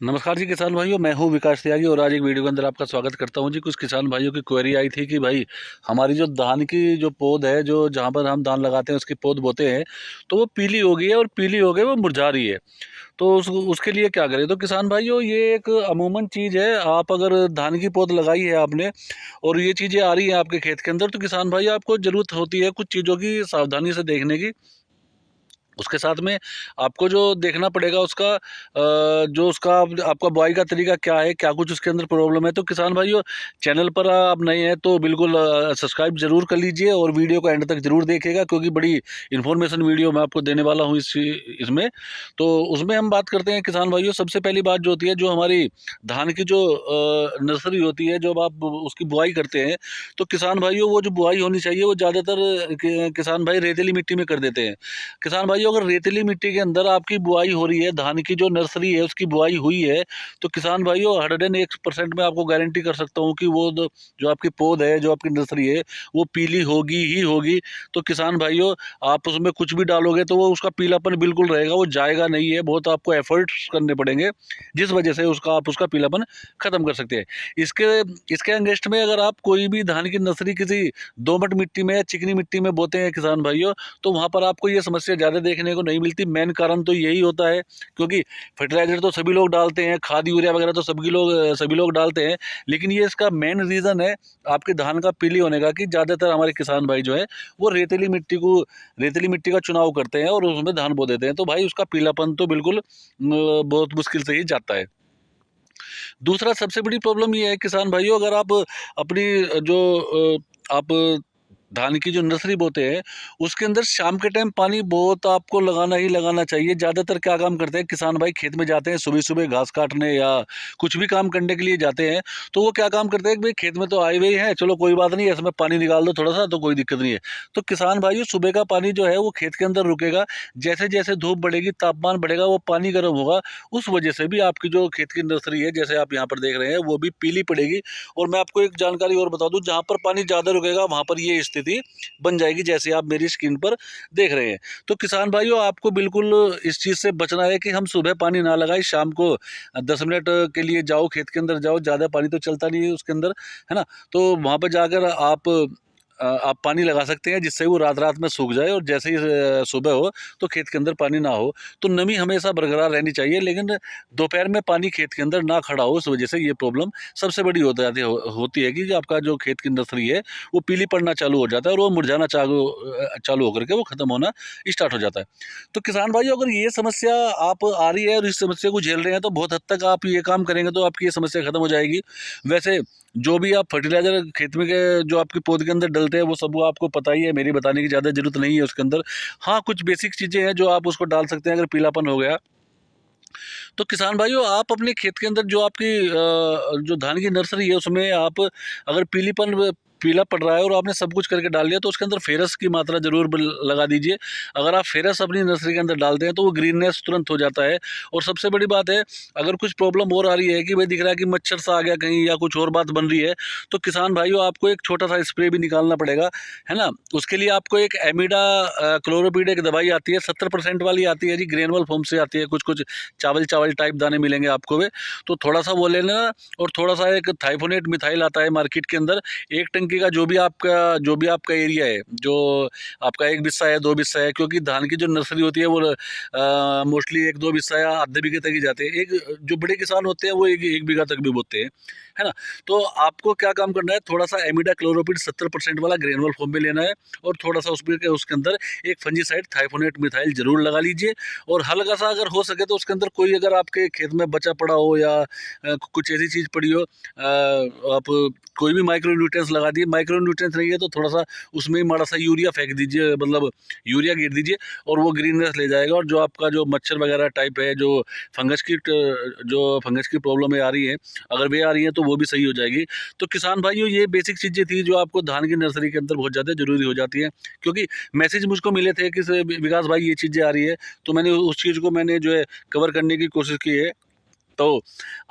नमस्कार जी किसान भाइयों, मैं हूँ विकास त्यागी और आज एक वीडियो के अंदर आपका स्वागत करता हूँ जी। कुछ किसान भाइयों की क्वेरी आई थी कि भाई हमारी जो धान की जो पौध है, जो जहाँ पर हम धान लगाते हैं उसकी पौध बोते हैं, तो वो पीली हो गई है और पीली हो गई वो मुरझा रही है। तो उसके लिए क्या करें? तो किसान भाइयों, ये एक अमूमन चीज़ है। आप अगर धान की पौध लगाई है आपने और ये चीज़ें आ रही हैं आपके खेत के अंदर, तो किसान भाई आपको ज़रूरत होती है कुछ चीज़ों की सावधानी से देखने की। उसके साथ में आपको जो देखना पड़ेगा उसका जो उसका आपका बुआई का तरीका क्या है, क्या कुछ उसके अंदर प्रॉब्लम है। तो किसान भाइयों, चैनल पर आप नए हैं तो बिल्कुल सब्सक्राइब ज़रूर कर लीजिए और वीडियो को एंड तक ज़रूर देखिएगा, क्योंकि बड़ी इन्फॉर्मेशन वीडियो मैं आपको देने वाला हूँ इसमें। तो उसमें हम बात करते हैं किसान भाइयों। सबसे पहली बात जो होती है, जो हमारी धान की जो नर्सरी होती है, जब आप उसकी बुआई करते हैं, तो किसान भाइयों वो जो बुआई होनी चाहिए वो ज़्यादातर किसान भाई रेतीली मिट्टी में कर देते हैं। किसान भाइयों, अगर रेतीली मिट्टी के अंदर आपकी बुआई हो रही है, धान की जो नर्सरी है उसकी बुआई हुई है, तो किसान भाइयों 101% मैं आपको गारंटी कर सकता हूँ कि वो जो आपकी पौध है, जो आपकी नर्सरी है, वो पीली होगी ही होगी। तो किसान भाइयों, आप उसमें कुछ भी डालोगे तो वो उसका पीलापन बिल्कुल रहेगा, वो जाएगा नहीं है। बहुत आपको एफर्ट्स करने पड़ेंगे, जिस वजह से आप उसका पीलापन खत्म कर सकते हैं। इसके इसके अगेंस्ट में अगर आप कोई भी धान की नर्सरी किसी दोमट मिट्टी में या चिकनी मिट्टी में बोते हैं किसान भाइयों, तो वहाँ पर आपको ये समस्या ज़्यादा देखने को नहीं मिलती। मेन कारण तो यही होता है, क्योंकि फर्टिलाइज़र तो सभी लोग डालते हैं, खाद यूरिया वगैरह तो सभी लोग डालते हैं, लेकिन ये इसका मेन रीज़न है आपके धान का पीली होने का, कि ज़्यादातर हमारे किसान भाई जो है वो रेतीली मिट्टी का चुनाव करते हैं और उसमें धान बो देते हैं। तो भाई उसका पीलापन तो बिल्कुल बहुत मुश्किल से ही जाता है। दूसरा सबसे बड़ी प्रॉब्लम ये है किसान भाइयों, अगर आप अपनी जो आप धान की जो नर्सरी बोते हैं उसके अंदर शाम के टाइम पानी बहुत आपको लगाना ही लगाना चाहिए। ज़्यादातर क्या काम करते हैं किसान भाई, खेत में जाते हैं सुबह सुबह घास काटने या कुछ भी काम करने के लिए जाते हैं, तो वो क्या काम करते हैं कि भाई खेत में तो आए हुए ही हैं, चलो कोई बात नहीं है, इसमें पानी निकाल दो थोड़ा सा तो कोई दिक्कत नहीं है। तो किसान भाइयों, सुबह का पानी जो है वो खेत के अंदर रुकेगा, जैसे जैसे धूप बढ़ेगी, तापमान बढ़ेगा, वो पानी गर्म होगा, उस वजह से भी आपकी जो खेत की नर्सरी है, जैसे आप यहाँ पर देख रहे हैं, वो भी पीली पड़ेगी। और मैं आपको एक जानकारी और बता दूं, जहाँ पर पानी ज़्यादा रुकेगा वहाँ पर ये स्थिति बन जाएगी, जैसे आप मेरी स्क्रीन पर देख रहे हैं। तो किसान भाइयों, आपको बिल्कुल इस चीज़ से बचना है कि हम सुबह पानी ना लगाएं, शाम को 10 मिनट के लिए जाओ खेत के अंदर जाओ, ज़्यादा पानी तो चलता नहीं है उसके अंदर, है ना? तो वहाँ पर जाकर आप पानी लगा सकते हैं, जिससे वो रात रात में सूख जाए और जैसे ही सुबह हो तो खेत के अंदर पानी ना हो। तो नमी हमेशा बरकरार रहनी चाहिए, लेकिन दोपहर में पानी खेत के अंदर ना खड़ा हो, उस वजह से ये प्रॉब्लम सबसे बड़ी होती है कि आपका जो खेत की नर्सरी है वो पीली पड़ना चालू हो जाता है और वो मुरझाना चालू होकर के वो खत्म होना स्टार्ट हो जाता है। तो किसान भाइयों, अगर ये समस्या आप आ रही है और इस समस्या को झेल रहे हैं, तो बहुत हद तक आप ये काम करेंगे तो आपकी ये समस्या खत्म हो जाएगी। वैसे जो भी आप फर्टिलाइज़र खेत में के जो आपके पौध के अंदर डलते हैं वो सब वो आपको पता ही है, मेरी बताने की ज़्यादा ज़रूरत नहीं है उसके अंदर। हाँ, कुछ बेसिक चीज़ें हैं जो आप उसको डाल सकते हैं अगर पीलापन हो गया। तो किसान भाइयों, आप अपने खेत के अंदर जो आपकी जो धान की नर्सरी है उसमें आप अगर पीला पड़ रहा है और आपने सब कुछ करके डाल दिया, तो उसके अंदर फेरस की मात्रा ज़रूर लगा दीजिए। अगर आप फेरस अपनी नर्सरी के अंदर डालते हैं तो वो ग्रीननेस तुरंत हो जाता है। और सबसे बड़ी बात है, अगर कुछ प्रॉब्लम और आ रही है कि भाई दिख रहा है कि मच्छर सा आ गया कहीं या कुछ और बात बन रही है, तो किसान भाइयों आपको एक छोटा सा स्प्रे भी निकालना पड़ेगा, है ना? उसके लिए आपको एक एमिडा क्लोरोपीड एक दवाई आती है, 70% वाली आती है जी, ग्रेनुअल फॉर्म से आती है, कुछ कुछ चावल चावल टाइप दाने मिलेंगे आपको वे। तो थोड़ा सा वो ले लेना और थोड़ा सा एक थाइफोनेट मिथाइल आता है मार्केट के अंदर। एक टंकी का जो भी आपका एरिया है, जो आपका 1 बिस्सा है, 2 बिस्सा है, क्योंकि धान की जो नर्सरी होती है वो मोस्टली 1-2 बिस्सा या आधे बीघे तक ही जाते हैं। एक जो बड़े किसान होते हैं वो 1 बीघा तक भी बोते हैं, है ना? तो आपको क्या काम करना है, थोड़ा सा एमिडा क्लोरोपिड 70% वाला ग्रेनुअल फॉर्म में लेना है और थोड़ा सा उसके अंदर एक फंजीसाइड थाइफोनेट मिथाइल जरूर लगा लीजिए। और हल्का सा अगर हो सके तो उसके अंदर कोई अगर आपके खेत में बचा पड़ा हो या कुछ ऐसी चीज़ पड़ी हो, आप कोई भी माइक्रो न्यूट्रिएंट्स लगा दिए। माइक्रो न्यूट्रिएंट्स नहीं है तो थोड़ा सा उसमें ही माड़ा सा यूरिया फेंक दीजिए, मतलब यूरिया गिर दीजिए, और वो ग्रीननेस ले जाएगा। और जो आपका जो मच्छर वगैरह टाइप है, जो फंगस की प्रॉब्लम आ रही है, अगर वे आ रही है तो वो भी सही हो जाएगी। तो किसान भाइयों, ये बेसिक चीज़ें थी जो आपको धान की नर्सरी के अंदर बहुत ज़्यादा ज़रूरी हो जाती है, क्योंकि मैसेज मुझको मिले थे कि विकास भाई ये चीज़ें आ रही है, तो मैंने उस चीज़ को जो है कवर करने की कोशिश की है। तो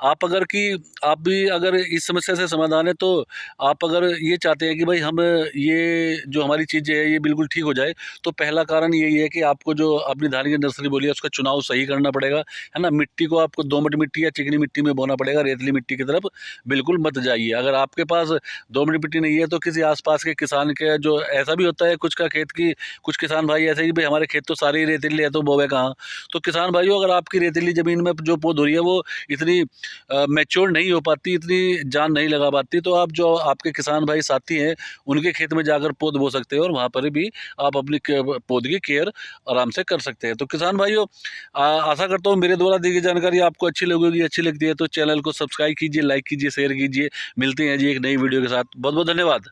आप अगर कि आप भी अगर इस समस्या से समाधान है, तो आप अगर ये चाहते हैं कि भाई हम ये जो हमारी चीज़ें है ये बिल्कुल ठीक हो जाए, तो पहला कारण यही है कि आपको जो अपनी धान की नर्सरी बोली है उसका चुनाव सही करना पड़ेगा, है ना। मिट्टी को आपको दोमट मिट्टी या चिकनी मिट्टी में बोना पड़ेगा, रेतली मिट्टी की तरफ बिल्कुल मत जाइए। अगर आपके पास दोमट मिट्टी नहीं है तो किसी आसपास के किसान के, जो ऐसा भी होता है कुछ का खेत की, कुछ किसान भाई ऐसे ही, भाई हमारे खेत तो सारे ही रेतीले है तो बोवे कहाँ। तो किसान भाइयों, अगर आपकी रेतीली ज़मीन में जो पौध हो रही है वो इतनी मैच्योर नहीं हो पाती, इतनी जान नहीं लगा पाती, तो आप जो आपके किसान भाई साथी हैं उनके खेत में जाकर पौध बो सकते हो और वहाँ पर भी आप अपनी पौध की केयर आराम से कर सकते हैं। तो किसान भाइयों, आशा करता हूँ मेरे द्वारा दी गई जानकारी आपको अच्छी लगेगी। अच्छी लगती है तो चैनल को सब्सक्राइब कीजिए, लाइक कीजिए, शेयर कीजिए। मिलते हैं जी एक नई वीडियो के साथ। बहुत बहुत धन्यवाद।